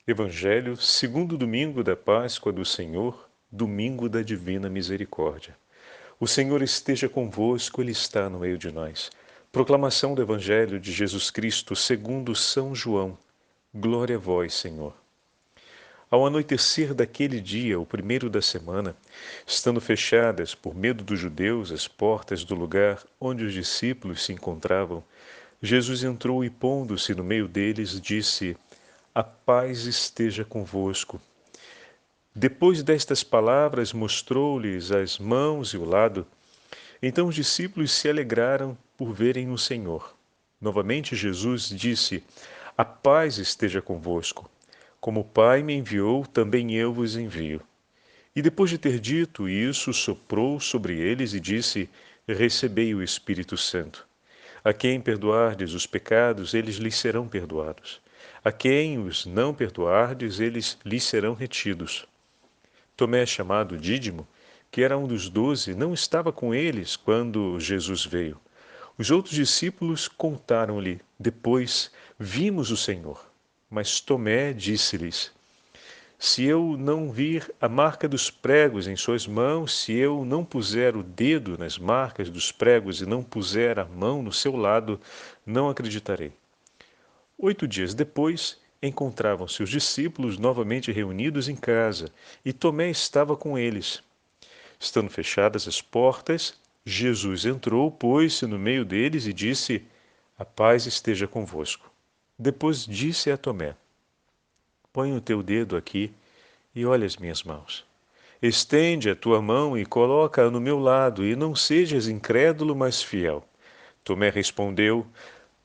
Evangelho, segundo domingo da Páscoa do Senhor, domingo da Divina Misericórdia. O Senhor esteja convosco, Ele está no meio de nós. Proclamação do Evangelho de Jesus Cristo segundo São João. Glória a vós, Senhor. Ao anoitecer daquele dia, o primeiro da semana, estando fechadas, por medo dos judeus, as portas do lugar onde os discípulos se encontravam, Jesus entrou e, pondo-se no meio deles, disse: A paz esteja convosco. Depois destas palavras, mostrou-lhes as mãos e o lado. Então os discípulos se alegraram por verem o Senhor. Novamente Jesus disse: A paz esteja convosco. Como o Pai me enviou, também eu vos envio. E depois de ter dito isso, soprou sobre eles e disse: Recebei o Espírito Santo. A quem perdoardes os pecados, eles lhes serão perdoados. A quem os não perdoardes, eles lhes serão retidos. Tomé, chamado Dídimo, que era um dos 12, não estava com eles quando Jesus veio. Os outros discípulos contaram-lhe: Depois vimos o Senhor. Mas Tomé disse-lhes: Se eu não vir a marca dos pregos em suas mãos, se eu não puser o dedo nas marcas dos pregos e não puser a mão no seu lado, não acreditarei. 8 dias depois, encontravam-se os discípulos novamente reunidos em casa, e Tomé estava com eles. Estando fechadas as portas, Jesus entrou, pôs-se no meio deles e disse: A paz esteja convosco. Depois disse a Tomé: Põe o teu dedo aqui e olha as minhas mãos. Estende a tua mão e coloca-a no meu lado, e não sejas incrédulo, mas fiel. Tomé respondeu: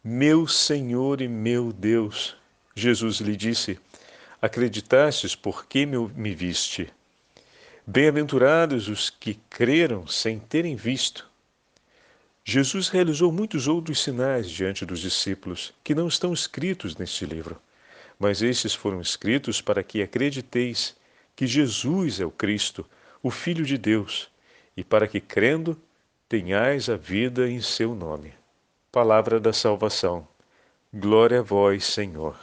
Meu Senhor e meu Deus. Jesus lhe disse: Acreditastes porque me viste. Bem-aventurados os que creram sem terem visto. Jesus realizou muitos outros sinais diante dos discípulos, que não estão escritos neste livro. Mas estes foram escritos para que acrediteis que Jesus é o Cristo, o Filho de Deus, e para que, crendo, tenhais a vida em seu nome. Palavra da salvação. Glória a vós, Senhor.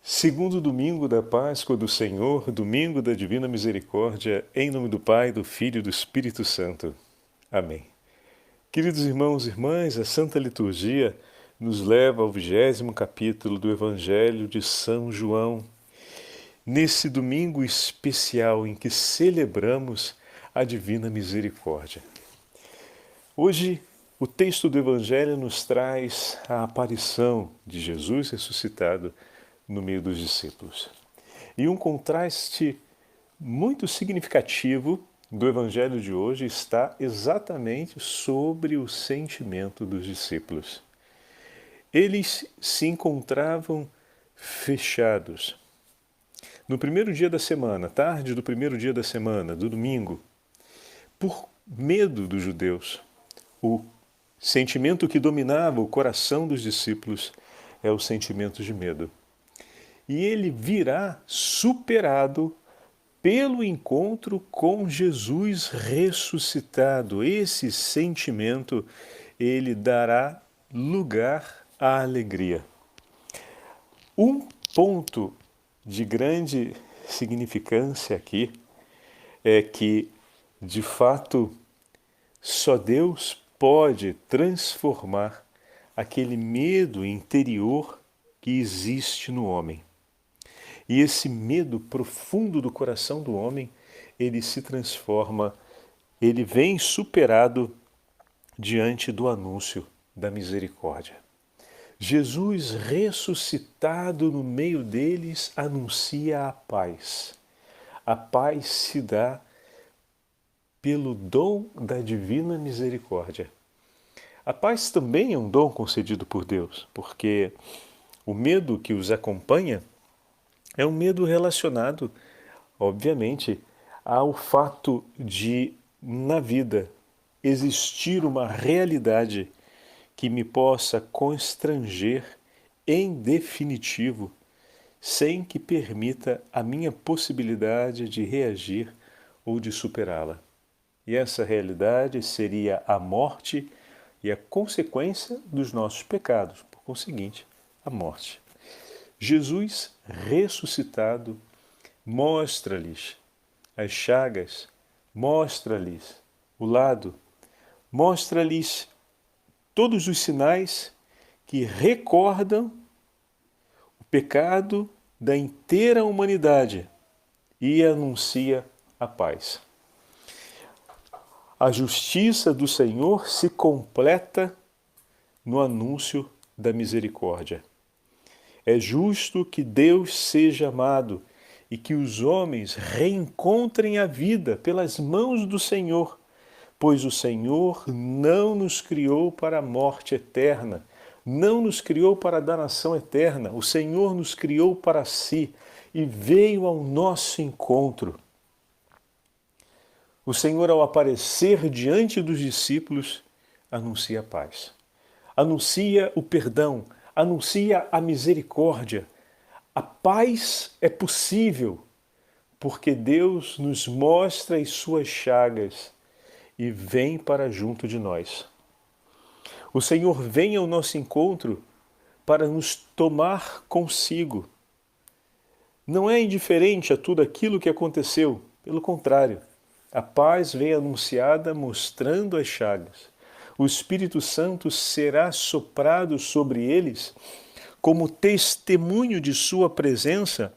Segundo domingo da Páscoa do Senhor, domingo da Divina Misericórdia, em nome do Pai, do Filho e do Espírito Santo. Amém. Queridos irmãos e irmãs, a Santa Liturgia nos leva ao 20º capítulo do Evangelho de São João, nesse domingo especial em que celebramos a Divina Misericórdia. Hoje, o texto do Evangelho nos traz a aparição de Jesus ressuscitado no meio dos discípulos. E um contraste muito significativo do Evangelho de hoje está exatamente sobre o sentimento dos discípulos. Eles se encontravam fechados. No primeiro dia da semana, tarde do primeiro dia da semana, do domingo, por medo dos judeus, o sentimento que dominava o coração dos discípulos é o sentimento de medo. E ele virá superado pelo encontro com Jesus ressuscitado. Esse sentimento, ele dará lugar à alegria. Um ponto de grande significância aqui é que, de fato, só Deus pode transformar aquele medo interior que existe no homem. E esse medo profundo do coração do homem, ele se transforma, ele vem superado diante do anúncio da misericórdia. Jesus ressuscitado no meio deles anuncia a paz. A paz se dá pelo dom da divina misericórdia. A paz também é um dom concedido por Deus, porque o medo que os acompanha é um medo relacionado, obviamente, ao fato de, na vida, existir uma realidade que me possa constranger em definitivo, sem que permita a minha possibilidade de reagir ou de superá-la. E essa realidade seria a morte e a consequência dos nossos pecados, por conseguinte, a morte. Jesus ressuscitado mostra-lhes as chagas, mostra-lhes o lado, mostra-lhes todos os sinais que recordam o pecado da inteira humanidade e anuncia a paz. A justiça do Senhor se completa no anúncio da misericórdia. É justo que Deus seja amado e que os homens reencontrem a vida pelas mãos do Senhor, pois o Senhor não nos criou para a morte eterna, não nos criou para a danação eterna, o Senhor nos criou para si e veio ao nosso encontro. O Senhor, ao aparecer diante dos discípulos, anuncia a paz, anuncia o perdão, anuncia a misericórdia. A paz é possível porque Deus nos mostra as suas chagas e vem para junto de nós. O Senhor vem ao nosso encontro para nos tomar consigo. Não é indiferente a tudo aquilo que aconteceu, pelo contrário, a paz vem anunciada mostrando as chagas. O Espírito Santo será soprado sobre eles como testemunho de sua presença,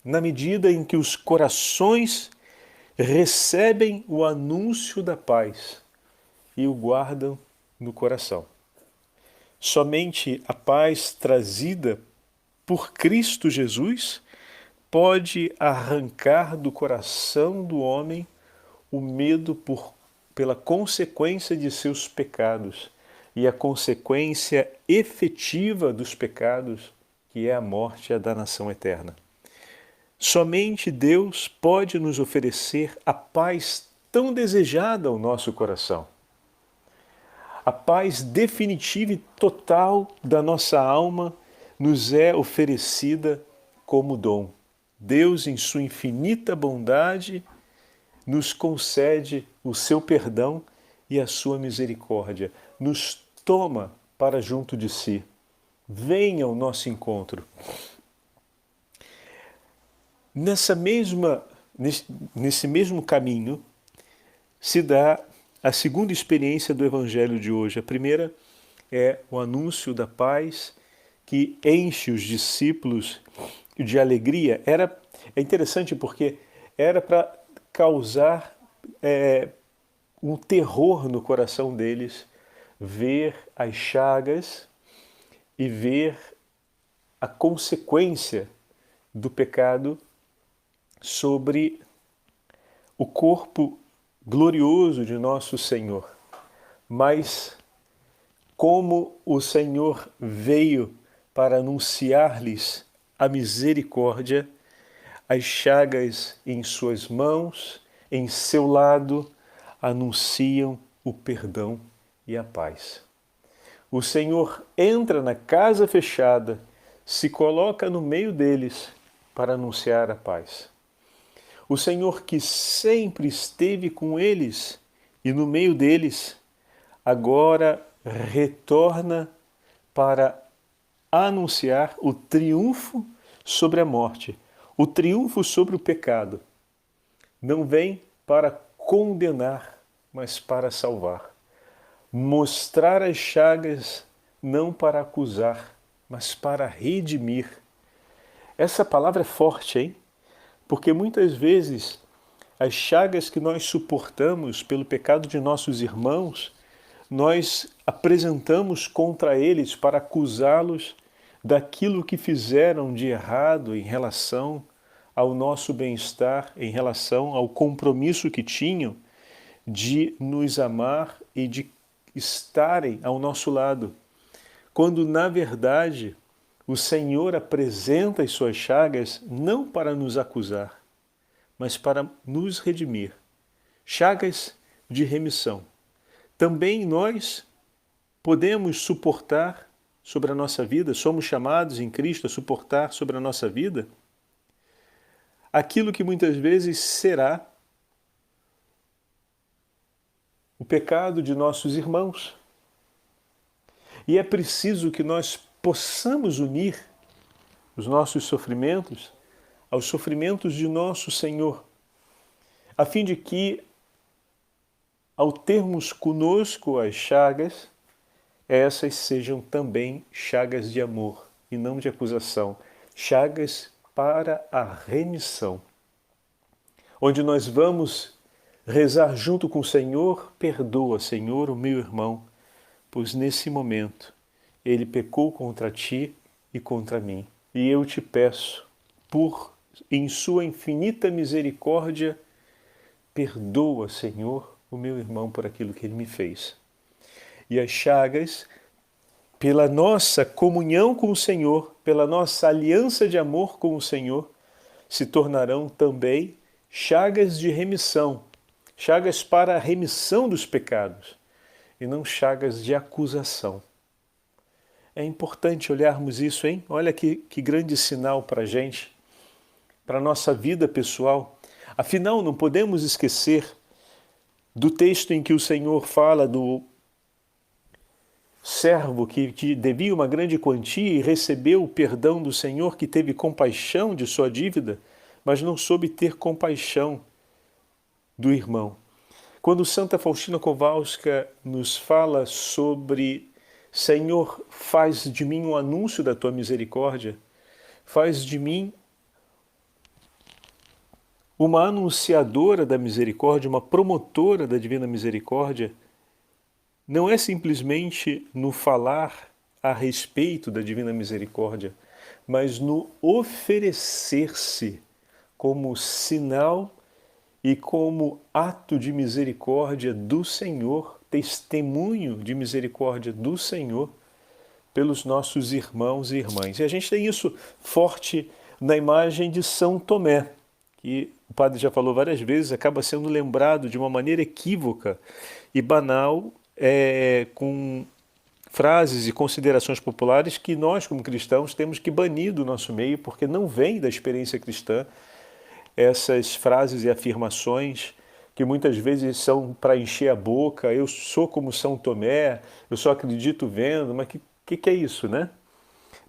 na medida em que os corações recebem o anúncio da paz e o guardam no coração. Somente a paz trazida por Cristo Jesus pode arrancar do coração do homem o medo pela consequência de seus pecados e a consequência efetiva dos pecados, que é a morte e a danação eterna. Somente Deus pode nos oferecer a paz tão desejada ao nosso coração. A paz definitiva e total da nossa alma nos é oferecida como dom. Deus, em sua infinita bondade, nos concede o seu perdão e a sua misericórdia. Nos toma para junto de si. Venha ao nosso encontro. Nesse mesmo caminho se dá a segunda experiência do Evangelho de hoje. A primeira é o anúncio da paz que enche os discípulos de alegria. É interessante porque era para causar um terror no coração deles, ver as chagas e ver a consequência do pecado sobre o corpo glorioso de nosso Senhor. Mas como o Senhor veio para anunciar-lhes a misericórdia, as chagas em suas mãos, em seu lado, anunciam o perdão e a paz. O Senhor entra na casa fechada, se coloca no meio deles para anunciar a paz. O Senhor que sempre esteve com eles e no meio deles, agora retorna para anunciar o triunfo sobre a morte, o triunfo sobre o pecado. Não vem para condenar, mas para salvar. Mostrar as chagas não para acusar, mas para redimir. Essa palavra é forte, hein? Porque muitas vezes as chagas que nós suportamos pelo pecado de nossos irmãos, nós apresentamos contra eles para acusá-los daquilo que fizeram de errado em relação ao nosso bem-estar, em relação ao compromisso que tinham de nos amar e de estarem ao nosso lado. Quando, na verdade, o Senhor apresenta as suas chagas não para nos acusar, mas para nos redimir. Chagas de remissão. Também nós podemos suportar sobre a nossa vida, somos chamados em Cristo a suportar sobre a nossa vida aquilo que muitas vezes será o pecado de nossos irmãos. E é preciso que nós possamos unir os nossos sofrimentos aos sofrimentos de nosso Senhor, a fim de que, ao termos conosco as chagas, essas sejam também chagas de amor e não de acusação, chagas para a remissão, onde nós vamos rezar junto com o Senhor: perdoa, Senhor, o meu irmão, pois nesse momento ele pecou contra ti e contra mim. E eu te peço, em sua infinita misericórdia, perdoa, Senhor, o meu irmão por aquilo que ele me fez. E as chagas, pela nossa comunhão com o Senhor, pela nossa aliança de amor com o Senhor, se tornarão também chagas de remissão, chagas para a remissão dos pecados, e não chagas de acusação. É importante olharmos isso, hein? Olha que grande sinal para a gente, para a nossa vida pessoal. Afinal, não podemos esquecer do texto em que o Senhor fala do servo que devia uma grande quantia e recebeu o perdão do Senhor, que teve compaixão de sua dívida, mas não soube ter compaixão do irmão. Quando Santa Faustina Kowalska nos fala sobre: Senhor, faz de mim um anúncio da tua misericórdia, faz de mim uma anunciadora da misericórdia, uma promotora da divina misericórdia, não é simplesmente no falar a respeito da divina misericórdia, mas no oferecer-se como sinal e como ato de misericórdia do Senhor, testemunho de misericórdia do Senhor pelos nossos irmãos e irmãs. E a gente tem isso forte na imagem de São Tomé, que o padre já falou várias vezes, acaba sendo lembrado de uma maneira equívoca e banal, com frases e considerações populares que nós, como cristãos, temos que banir do nosso meio, porque não vem da experiência cristã essas frases e afirmações que muitas vezes são para encher a boca: eu sou como São Tomé, eu só acredito vendo. Mas que é isso, né?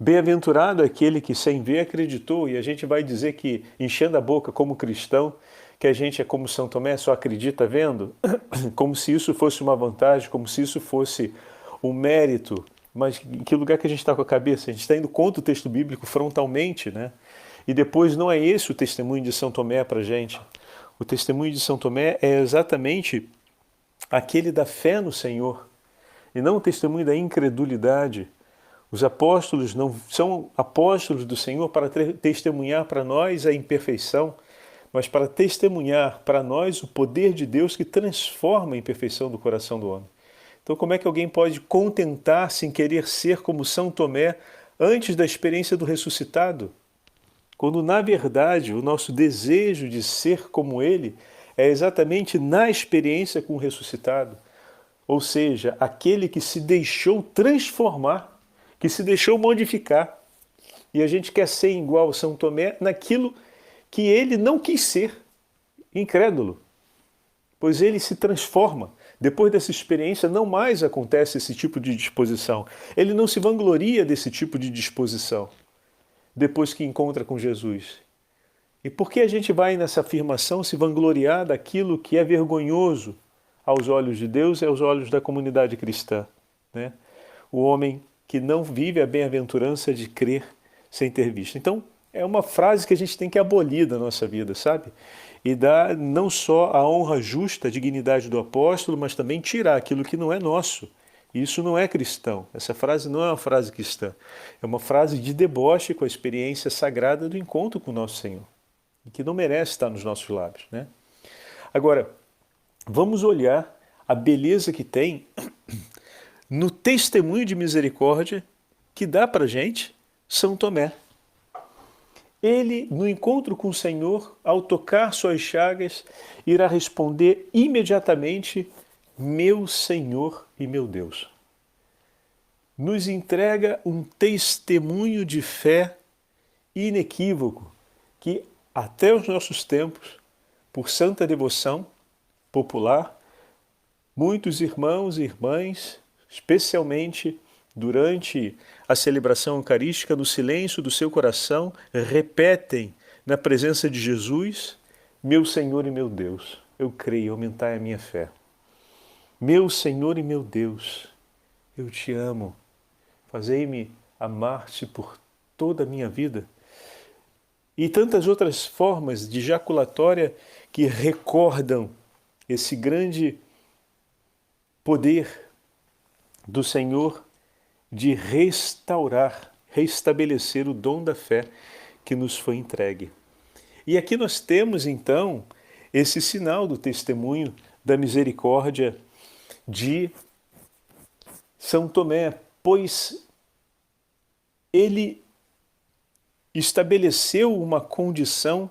Bem-aventurado aquele que sem ver acreditou, e a gente vai dizer que, enchendo a boca como cristão, que a gente é como São Tomé, só acredita vendo? Como se isso fosse uma vantagem, como se isso fosse um mérito. Mas em que lugar que a gente está com a cabeça? A gente está indo contra o texto bíblico frontalmente, né? E depois não é esse o testemunho de São Tomé para a gente. O testemunho de São Tomé é exatamente aquele da fé no Senhor, e não o testemunho da incredulidade. Os apóstolos não são apóstolos do Senhor para testemunhar para nós a imperfeição, mas para testemunhar para nós o poder de Deus que transforma a imperfeição do coração do homem. Então, como é que alguém pode contentar-se em querer ser como São Tomé antes da experiência do ressuscitado? Quando, na verdade, o nosso desejo de ser como ele é exatamente na experiência com o ressuscitado. Ou seja, aquele que se deixou transformar, que se deixou modificar. E a gente quer ser igual a São Tomé naquilo que ele não quis ser, incrédulo. Pois ele se transforma. Depois dessa experiência não mais acontece esse tipo de disposição. Ele não se vangloria desse tipo de disposição depois que encontra com Jesus. E por que a gente vai nessa afirmação se vangloriar daquilo que é vergonhoso aos olhos de Deus e aos olhos da comunidade cristã, né? O homem que não vive a bem-aventurança de crer sem ter visto. Então, é uma frase que a gente tem que abolir da nossa vida, sabe? E dar não só a honra justa, a dignidade do apóstolo, mas também tirar aquilo que não é nosso. Isso não é cristão. Essa frase não é uma frase cristã. É uma frase de deboche com a experiência sagrada do encontro com o nosso Senhor, e que não merece estar nos nossos lábios, né? Agora, vamos olhar a beleza que tem no testemunho de misericórdia que dá para a gente São Tomé. Ele, no encontro com o Senhor, ao tocar suas chagas, irá responder imediatamente: meu Senhor e meu Deus. Nos entrega um testemunho de fé inequívoco que, até os nossos tempos, por santa devoção popular, muitos irmãos e irmãs, especialmente durante a celebração eucarística, no silêncio do seu coração, repetem na presença de Jesus: meu Senhor e meu Deus, eu creio, aumentai a minha fé. Meu Senhor e meu Deus, eu te amo, fazei-me amar-te por toda a minha vida. E tantas outras formas de jaculatória que recordam esse grande poder do Senhor de restaurar, restabelecer o dom da fé que nos foi entregue. E aqui nós temos então esse sinal do testemunho da misericórdia de São Tomé, pois ele estabeleceu uma condição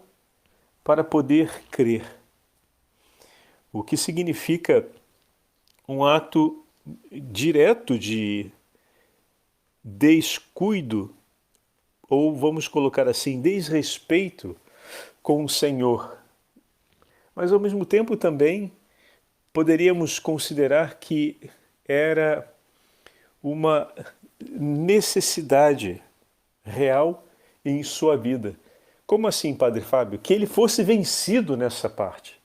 para poder crer, o que significa um ato direto de descuido, ou vamos colocar assim, desrespeito com o Senhor. Mas ao mesmo tempo também poderíamos considerar que era uma necessidade real em sua vida. Como assim, Padre Fábio? Que ele fosse vencido nessa parte.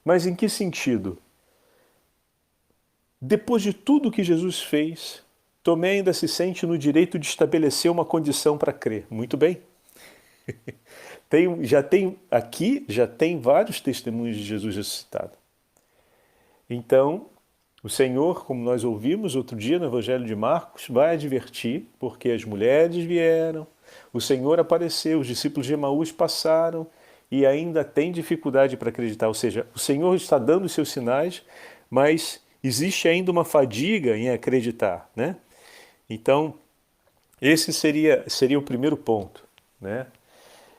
Mas em que sentido? Depois de tudo que Jesus fez, Tomé ainda se sente no direito de estabelecer uma condição para crer. Muito bem. Já tem vários testemunhos de Jesus ressuscitado. Então, o Senhor, como nós ouvimos outro dia no Evangelho de Marcos, vai advertir, porque as mulheres vieram, o Senhor apareceu, os discípulos de Emaús passaram e ainda tem dificuldade para acreditar. Ou seja, o Senhor está dando os seus sinais, mas existe ainda uma fadiga em acreditar, né? Então, esse seria o primeiro ponto, né?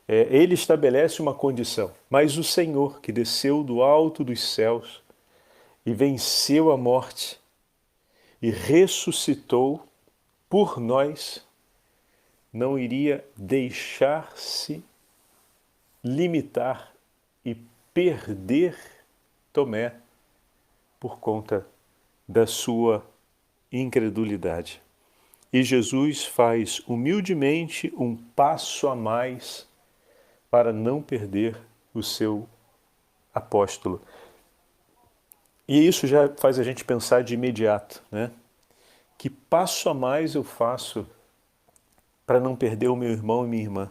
Ele estabelece uma condição, mas o Senhor, que desceu do alto dos céus e venceu a morte e ressuscitou por nós, não iria deixar-se limitar e perder Tomé por conta da sua incredulidade. E Jesus faz humildemente um passo a mais para não perder o seu apóstolo. E isso já faz a gente pensar de imediato, né? Que passo a mais eu faço para não perder o meu irmão e minha irmã?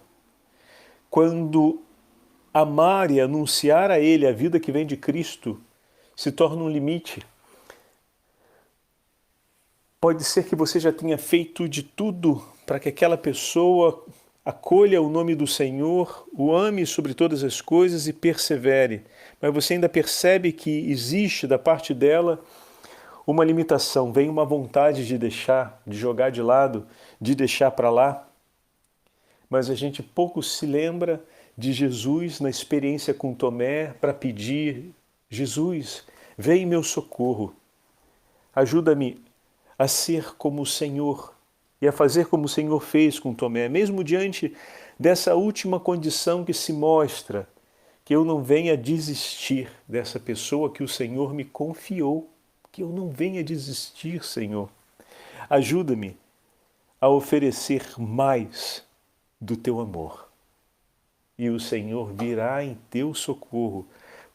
Quando amar e anunciar a ele a vida que vem de Cristo se torna um limite. Pode ser que você já tenha feito de tudo para que aquela pessoa acolha o nome do Senhor, o ame sobre todas as coisas e persevere. Mas você ainda percebe que existe da parte dela uma limitação, vem uma vontade de deixar, de jogar de lado, de deixar para lá. Mas a gente pouco se lembra de Jesus na experiência com Tomé para pedir: Jesus, vem em meu socorro, ajuda-me a ser como o Senhor e a fazer como o Senhor fez com Tomé, mesmo diante dessa última condição que se mostra, que eu não venha desistir dessa pessoa que o Senhor me confiou, que eu não venha desistir, Senhor. Ajuda-me a oferecer mais do teu amor. E o Senhor virá em teu socorro,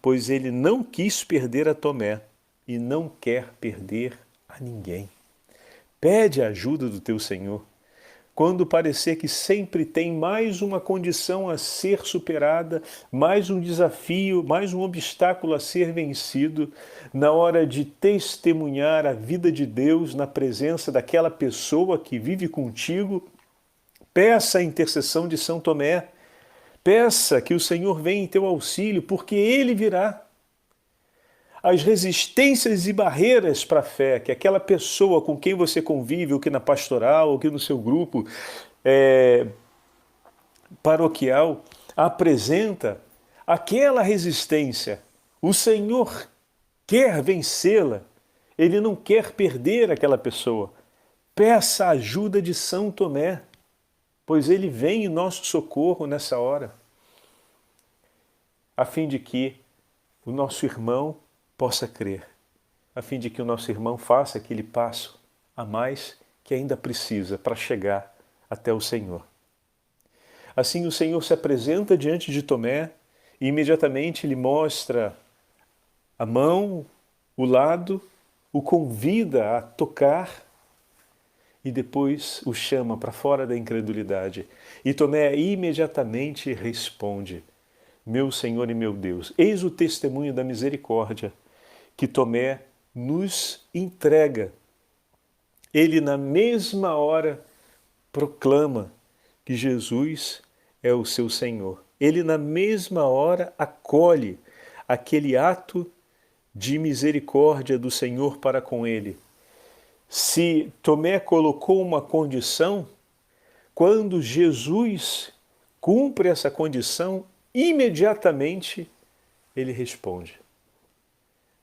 pois ele não quis perder a Tomé e não quer perder a ninguém. Pede a ajuda do teu Senhor. Quando parecer que sempre tem mais uma condição a ser superada, mais um desafio, mais um obstáculo a ser vencido, na hora de testemunhar a vida de Deus na presença daquela pessoa que vive contigo, peça a intercessão de São Tomé. Peça que o Senhor venha em teu auxílio, porque Ele virá. As resistências e barreiras para a fé que aquela pessoa com quem você convive, ou que na pastoral, ou que no seu grupo paroquial, apresenta, aquela resistência, o Senhor quer vencê-la, Ele não quer perder aquela pessoa. Peça a ajuda de São Tomé, pois ele vem em nosso socorro nessa hora, a fim de que o nosso irmão possa crer, a fim de que o nosso irmão faça aquele passo a mais que ainda precisa para chegar até o Senhor. Assim o Senhor se apresenta diante de Tomé e imediatamente lhe mostra a mão, o lado, o convida a tocar e depois o chama para fora da incredulidade. E Tomé imediatamente responde: meu Senhor e meu Deus. Eis o testemunho da misericórdia que Tomé nos entrega. Ele na mesma hora proclama que Jesus é o seu Senhor. Ele na mesma hora acolhe aquele ato de misericórdia do Senhor para com ele. Se Tomé colocou uma condição, quando Jesus cumpre essa condição, imediatamente ele responde.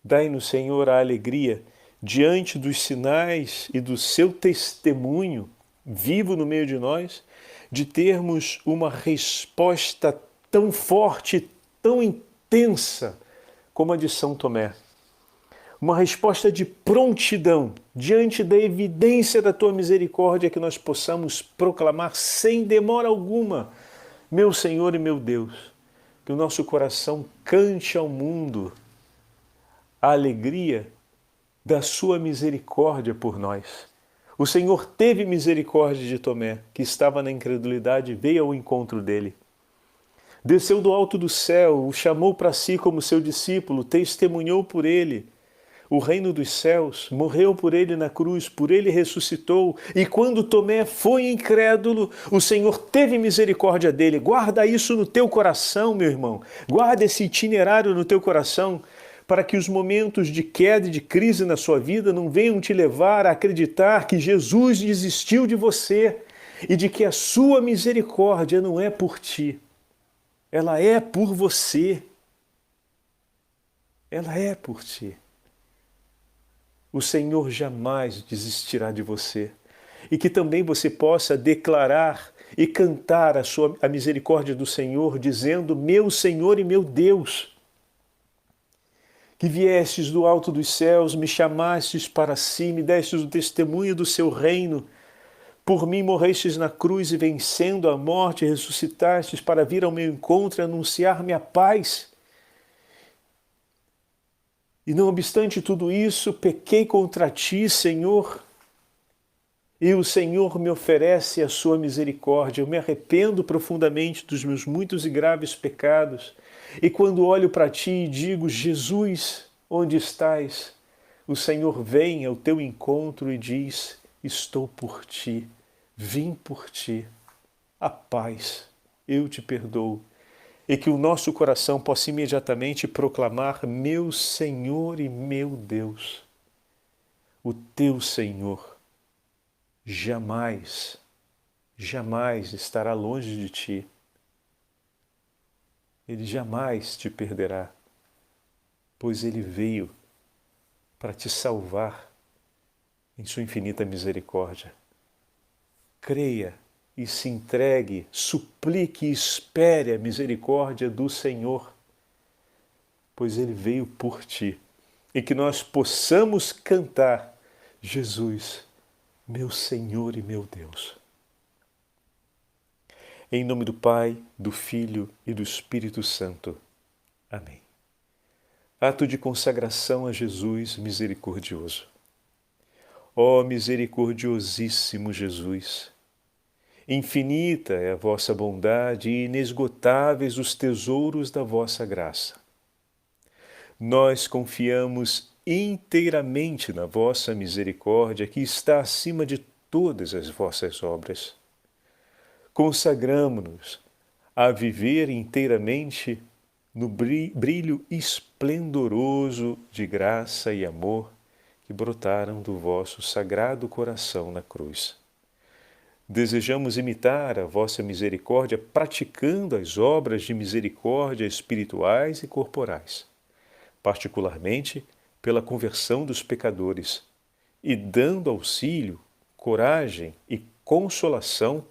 Dai-nos, Senhor, a alegria diante dos sinais e do seu testemunho vivo no meio de nós, de termos uma resposta tão forte, tão intensa como a de São Tomé. Uma resposta de prontidão diante da evidência da tua misericórdia, que nós possamos proclamar sem demora alguma: meu Senhor e meu Deus. Que o nosso coração cante ao mundo a alegria da sua misericórdia por nós. O Senhor teve misericórdia de Tomé, que estava na incredulidade, veio ao encontro dele. Desceu do alto do céu, o chamou para si como seu discípulo, testemunhou por ele o reino dos céus, morreu por ele na cruz, por ele ressuscitou. E quando Tomé foi incrédulo, o Senhor teve misericórdia dele. Guarda isso no teu coração, meu irmão. Guarda esse itinerário no teu coração, para que os momentos de queda e de crise na sua vida não venham te levar a acreditar que Jesus desistiu de você e de que a sua misericórdia não é por ti. Ela é por você. Ela é por ti. O Senhor jamais desistirá de você. E que também você possa declarar e cantar a misericórdia do Senhor, dizendo: meu Senhor e meu Deus, que viestes do alto dos céus, me chamastes para si, me destes o testemunho do seu reino. Por mim morrestes na cruz e, vencendo a morte, ressuscitastes para vir ao meu encontro e anunciar-me a paz. E não obstante tudo isso, pequei contra ti, Senhor, e o Senhor me oferece a sua misericórdia. Eu me arrependo profundamente dos meus muitos e graves pecados. E quando olho para ti e digo: Jesus, onde estás? O Senhor vem ao teu encontro e diz: estou por ti, vim por ti. A paz, eu te perdoo. E que o nosso coração possa imediatamente proclamar: meu Senhor e meu Deus. O teu Senhor jamais, jamais estará longe de ti. Ele jamais te perderá, pois ele veio para te salvar em sua infinita misericórdia. Creia e se entregue, suplique e espere a misericórdia do Senhor, pois ele veio por ti. E que nós possamos cantar: Jesus, meu Senhor e meu Deus. Em nome do Pai, do Filho e do Espírito Santo. Amém. Ato de consagração a Jesus misericordioso. Ó misericordiosíssimo Jesus, infinita é a vossa bondade e inesgotáveis os tesouros da vossa graça. Nós confiamos inteiramente na vossa misericórdia, que está acima de todas as vossas obras. Consagramo-nos a viver inteiramente no brilho esplendoroso de graça e amor que brotaram do vosso sagrado coração na cruz. Desejamos imitar a vossa misericórdia praticando as obras de misericórdia espirituais e corporais, particularmente pela conversão dos pecadores, e dando auxílio, coragem e consolação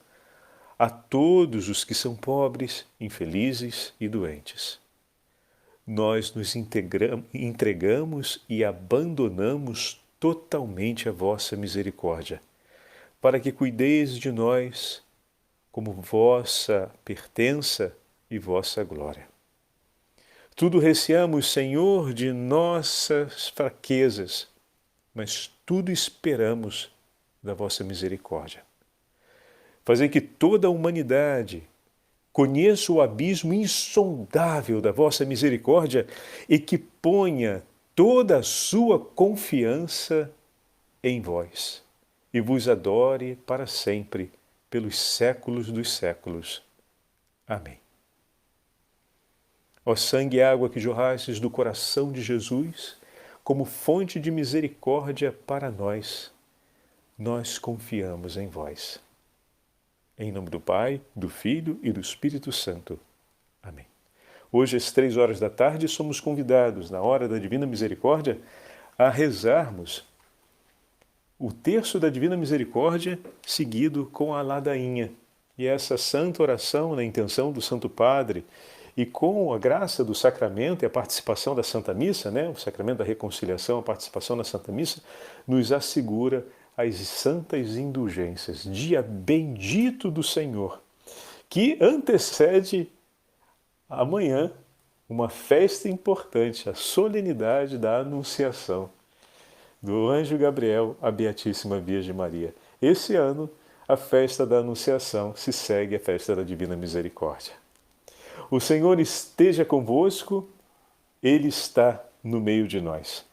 a todos os que são pobres, infelizes e doentes. Nós nos entregamos e abandonamos totalmente a vossa misericórdia, para que cuideis de nós como vossa pertença e vossa glória. Tudo receamos, Senhor, de nossas fraquezas, mas tudo esperamos da vossa misericórdia. Fazei que toda a humanidade conheça o abismo insondável da vossa misericórdia e que ponha toda a sua confiança em vós e vos adore para sempre, pelos séculos dos séculos. Amém. Ó sangue e água que jorrastes do coração de Jesus, como fonte de misericórdia para nós, nós confiamos em vós. Em nome do Pai, do Filho e do Espírito Santo. Amém. Hoje, às 3 da tarde, somos convidados, na hora da Divina Misericórdia, a rezarmos o terço da Divina Misericórdia, seguido com a ladainha. E essa santa oração, na intenção do Santo Padre, e com a graça do sacramento e a participação da Santa Missa, o sacramento da reconciliação, a participação na Santa Missa, nos assegura as santas indulgências, dia bendito do Senhor, que antecede amanhã uma festa importante, a solenidade da Anunciação do anjo Gabriel à Beatíssima Virgem Maria. Esse ano, a festa da Anunciação se segue à festa da Divina Misericórdia. O Senhor esteja convosco, Ele está no meio de nós.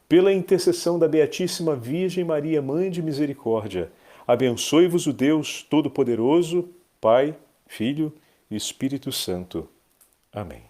Pela intercessão da Beatíssima Virgem Maria, Mãe de Misericórdia, abençoe-vos o Deus Todo-Poderoso, Pai, Filho e Espírito Santo. Amém.